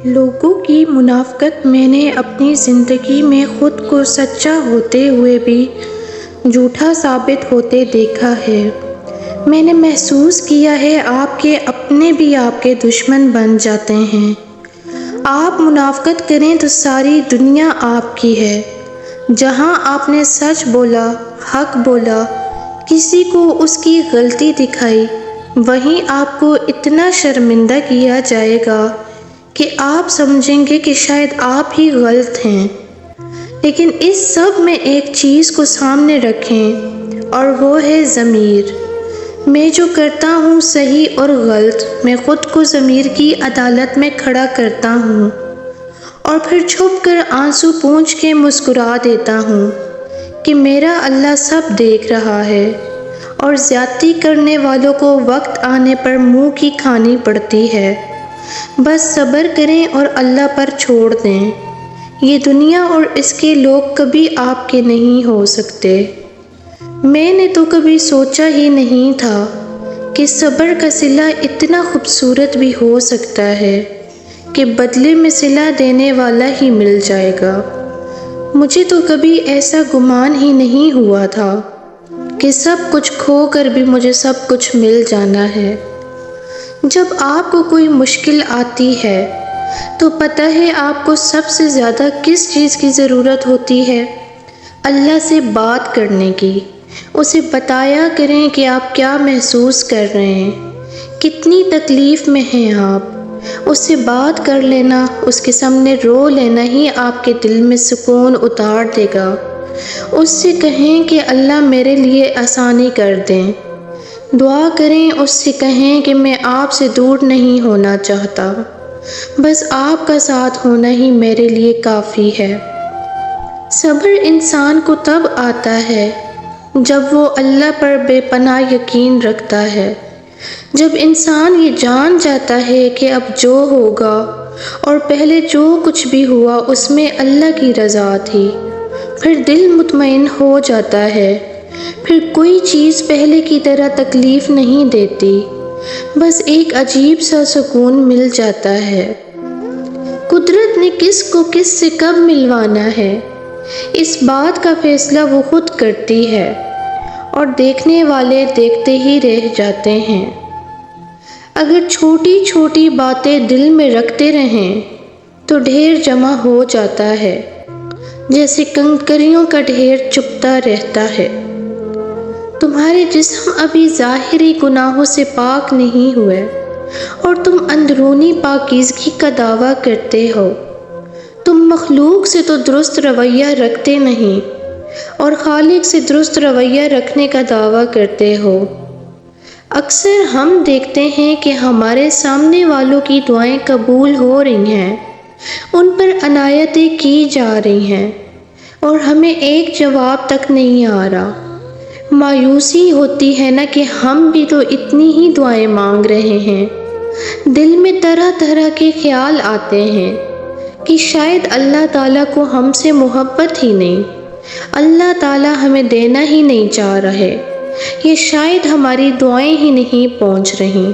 لوگوں کی منافقت میں نے اپنی زندگی میں خود کو سچا ہوتے ہوئے بھی جھوٹا ثابت ہوتے دیکھا ہے۔ میں نے محسوس کیا ہے آپ کے اپنے بھی آپ کے دشمن بن جاتے ہیں۔ آپ منافقت کریں تو ساری دنیا آپ کی ہے۔ جہاں آپ نے سچ بولا، حق بولا، کسی کو اس کی غلطی دکھائی، وہیں آپ کو اتنا شرمندہ کیا جائے گا کہ آپ سمجھیں گے کہ شاید آپ ہی غلط ہیں۔ لیکن اس سب میں ایک چیز کو سامنے رکھیں اور وہ ہے ضمیر۔ میں جو کرتا ہوں صحیح اور غلط، میں خود کو ضمیر کی عدالت میں کھڑا کرتا ہوں اور پھر چھپ کر آنسو پونچھ کے مسکرا دیتا ہوں کہ میرا اللہ سب دیکھ رہا ہے، اور زیادتی کرنے والوں کو وقت آنے پر منہ کی کھانی پڑتی ہے۔ بس صبر کریں اور اللہ پر چھوڑ دیں۔ یہ دنیا اور اس کے لوگ کبھی آپ کے نہیں ہو سکتے۔ میں نے تو کبھی سوچا ہی نہیں تھا کہ صبر کا صلہ اتنا خوبصورت بھی ہو سکتا ہے کہ بدلے میں صلہ دینے والا ہی مل جائے گا۔ مجھے تو کبھی ایسا گمان ہی نہیں ہوا تھا کہ سب کچھ کھو کر بھی مجھے سب کچھ مل جانا ہے۔ جب آپ کو کوئی مشکل آتی ہے تو پتہ ہے آپ کو سب سے زیادہ کس چیز کی ضرورت ہوتی ہے؟ اللہ سے بات کرنے کی۔ اسے بتایا کریں کہ آپ کیا محسوس کر رہے ہیں، کتنی تکلیف میں ہیں آپ۔ اس سے بات کر لینا، اس کے سامنے رو لینا ہی آپ کے دل میں سکون اتار دے گا۔ اس سے کہیں کہ اللہ میرے لیے آسانی کر دیں۔ دعا کریں، اس سے کہیں کہ میں آپ سے دور نہیں ہونا چاہتا، بس آپ کا ساتھ ہونا ہی میرے لیے کافی ہے۔ صبر انسان کو تب آتا ہے جب وہ اللہ پر بے پناہ یقین رکھتا ہے، جب انسان یہ جان جاتا ہے کہ اب جو ہوگا اور پہلے جو کچھ بھی ہوا اس میں اللہ کی رضا تھی، پھر دل مطمئن ہو جاتا ہے۔ پھر کوئی چیز پہلے کی طرح تکلیف نہیں دیتی، بس ایک عجیب سا سکون مل جاتا ہے۔ قدرت نے کس کو کس سے کب ملوانا ہے، اس بات کا فیصلہ وہ خود کرتی ہے، اور دیکھنے والے دیکھتے ہی رہ جاتے ہیں۔ اگر چھوٹی چھوٹی باتیں دل میں رکھتے رہیں تو ڈھیر جمع ہو جاتا ہے، جیسے کنکریوں کا ڈھیر چپتا رہتا ہے۔ تمہارے جسم ابھی ظاہری گناہوں سے پاک نہیں ہوئے اور تم اندرونی پاکیزگی کا دعویٰ کرتے ہو۔ تم مخلوق سے تو درست رویہ رکھتے نہیں اور خالق سے درست رویہ رکھنے کا دعویٰ کرتے ہو۔ اکثر ہم دیکھتے ہیں کہ ہمارے سامنے والوں کی دعائیں قبول ہو رہی ہیں، ان پر عنایتیں کی جا رہی ہیں، اور ہمیں ایک جواب تک نہیں آ رہا۔ مایوسی ہوتی ہے نا کہ ہم بھی تو اتنی ہی دعائیں مانگ رہے ہیں۔ دل میں طرح طرح کے خیال آتے ہیں کہ شاید اللہ تعالیٰ کو ہم سے محبت ہی نہیں، اللہ تعالیٰ ہمیں دینا ہی نہیں چاہ رہے، یہ شاید ہماری دعائیں ہی نہیں پہنچ رہی۔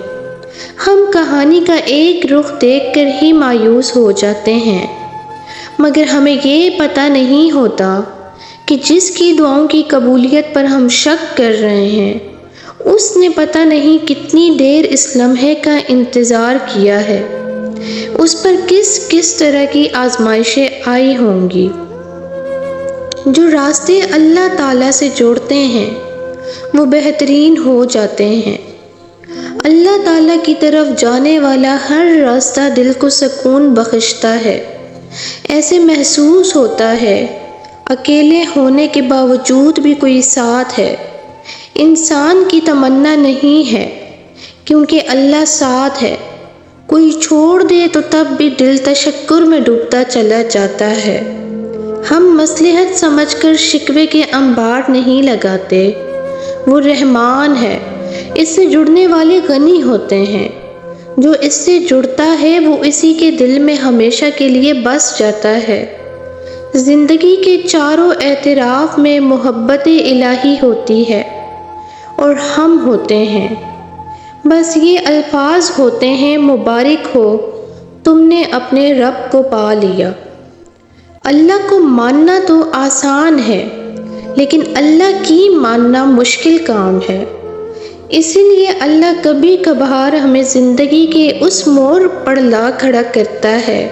ہم کہانی کا ایک رخ دیکھ کر ہی مایوس ہو جاتے ہیں، مگر ہمیں یہ پتہ نہیں ہوتا کہ جس کی دعاؤں کی قبولیت پر ہم شک کر رہے ہیں، اس نے پتہ نہیں کتنی دیر اس لمحے کا انتظار کیا ہے، اس پر کس کس طرح کی آزمائشیں آئی ہوں گی۔ جو راستے اللہ تعالیٰ سے جوڑتے ہیں وہ بہترین ہو جاتے ہیں۔ اللہ تعالیٰ کی طرف جانے والا ہر راستہ دل کو سکون بخشتا ہے۔ ایسے محسوس ہوتا ہے اکیلے ہونے کے باوجود بھی کوئی ساتھ ہے۔ انسان کی تمنا نہیں ہے کیونکہ اللہ ساتھ ہے۔ کوئی چھوڑ دے تو تب بھی دل تشکر میں ڈوبتا چلا جاتا ہے۔ ہم مصلحت سمجھ کر شکوے کے انبار نہیں لگاتے، وہ رحمان ہے، اس سے جڑنے والے غنی ہوتے ہیں۔ جو اس سے جڑتا ہے وہ اسی کے دل میں ہمیشہ کے لیے بس جاتا ہے۔ زندگی کے چاروں اعتراف میں محبت الہی ہوتی ہے اور ہم ہوتے ہیں، بس یہ الفاظ ہوتے ہیں مبارک ہو تم نے اپنے رب کو پا لیا۔ اللہ کو ماننا تو آسان ہے، لیکن اللہ کی ماننا مشکل کام ہے۔ اسی لیے اللہ کبھی کبھار ہمیں زندگی کے اس موڑ پر لا کھڑا کرتا ہے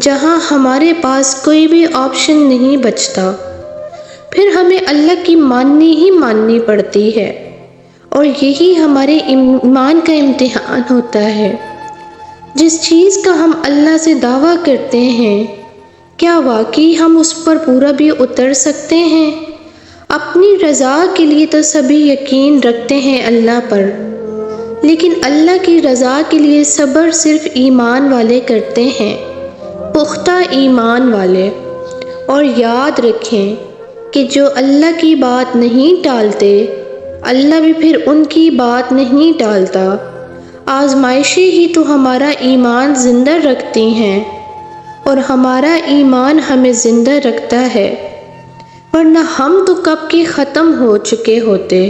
جہاں ہمارے پاس کوئی بھی آپشن نہیں بچتا۔ پھر ہمیں اللہ کی ماننی پڑتی ہے، اور یہی ہمارے ایمان کا امتحان ہوتا ہے۔ جس چیز کا ہم اللہ سے دعویٰ کرتے ہیں، کیا واقعی ہم اس پر پورا بھی اتر سکتے ہیں؟ اپنی رضا کے لیے تو سبھی یقین رکھتے ہیں اللہ پر، لیکن اللہ کی رضا کے لیے صبر صرف ایمان والے کرتے ہیں، پختہ ایمان والے۔ اور یاد رکھیں کہ جو اللہ کی بات نہیں ٹالتے، اللہ بھی پھر ان کی بات نہیں ٹالتا۔ آزمائشیں ہی تو ہمارا ایمان زندہ رکھتی ہیں، اور ہمارا ایمان ہمیں زندہ رکھتا ہے، ورنہ ہم تو کب کے ختم ہو چکے ہوتے۔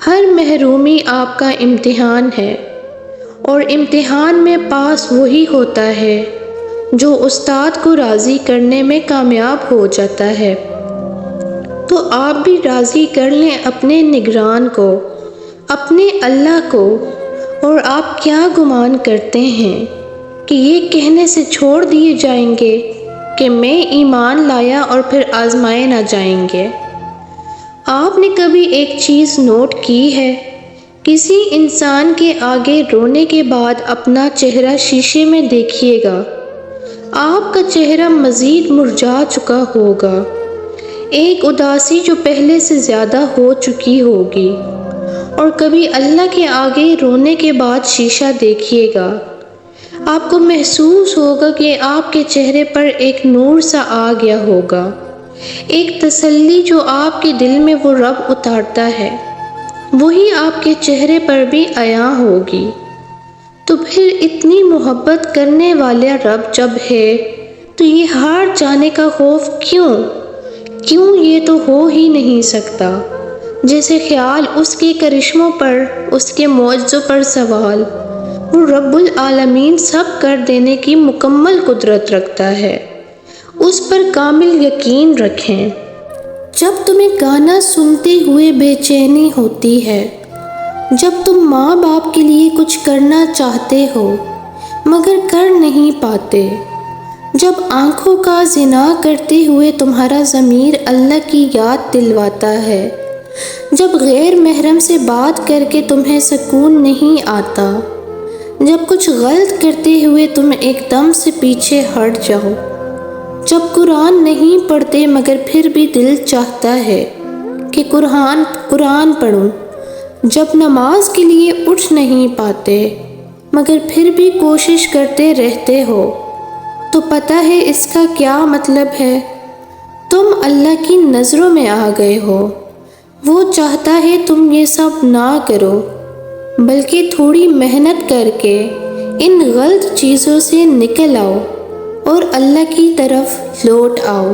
ہر محرومی آپ کا امتحان ہے، اور امتحان میں پاس وہی ہوتا ہے جو استاد کو راضی کرنے میں کامیاب ہو جاتا ہے۔ تو آپ بھی راضی کر لیں اپنے نگران کو، اپنے اللہ کو۔ اور آپ کیا گمان کرتے ہیں کہ یہ کہنے سے چھوڑ دیے جائیں گے کہ میں ایمان لایا اور پھر آزمائے نہ جائیں گے؟ آپ نے کبھی ایک چیز نوٹ کی ہے؟ کسی انسان کے آگے رونے کے بعد اپنا چہرہ شیشے میں دیکھیے گا، آپ کا چہرہ مزید مرجھا چکا ہوگا، ایک اداسی جو پہلے سے زیادہ ہو چکی ہوگی۔ اور کبھی اللہ کے آگے رونے کے بعد شیشہ دیکھیے گا، آپ کو محسوس ہوگا کہ آپ کے چہرے پر ایک نور سا آ گیا ہوگا، ایک تسلی جو آپ کے دل میں وہ رب اتارتا ہے، وہی آپ کے چہرے پر بھی عیاں ہوگی۔ تو پھر اتنی محبت کرنے والا رب جب ہے تو یہ ہار جانے کا خوف کیوں؟ یہ تو ہو ہی نہیں سکتا۔ جیسے خیال اس کے کرشموں پر، اس کے معجزوں پر سوال، وہ رب العالمین سب کر دینے کی مکمل قدرت رکھتا ہے، اس پر کامل یقین رکھیں۔ جب تمہیں گانا سنتے ہوئے بے چینی ہوتی ہے، جب تم ماں باپ کے لیے کچھ کرنا چاہتے ہو مگر کر نہیں پاتے، جب آنکھوں کا زنا کرتے ہوئے تمہارا ضمیر اللہ کی یاد دلواتا ہے، جب غیر محرم سے بات کر کے تمہیں سکون نہیں آتا، جب کچھ غلط کرتے ہوئے تم ایک دم سے پیچھے ہٹ جاؤ، جب قرآن نہیں پڑھتے مگر پھر بھی دل چاہتا ہے کہ قرآن پڑھوں، جب نماز کے لیے اٹھ نہیں پاتے مگر پھر بھی کوشش کرتے رہتے ہو، تو پتہ ہے اس کا کیا مطلب ہے؟ تم اللہ کی نظروں میں آ گئے ہو۔ وہ چاہتا ہے تم یہ سب نہ کرو، بلکہ تھوڑی محنت کر کے ان غلط چیزوں سے نکل آؤ اور اللہ کی طرف لوٹ آؤ۔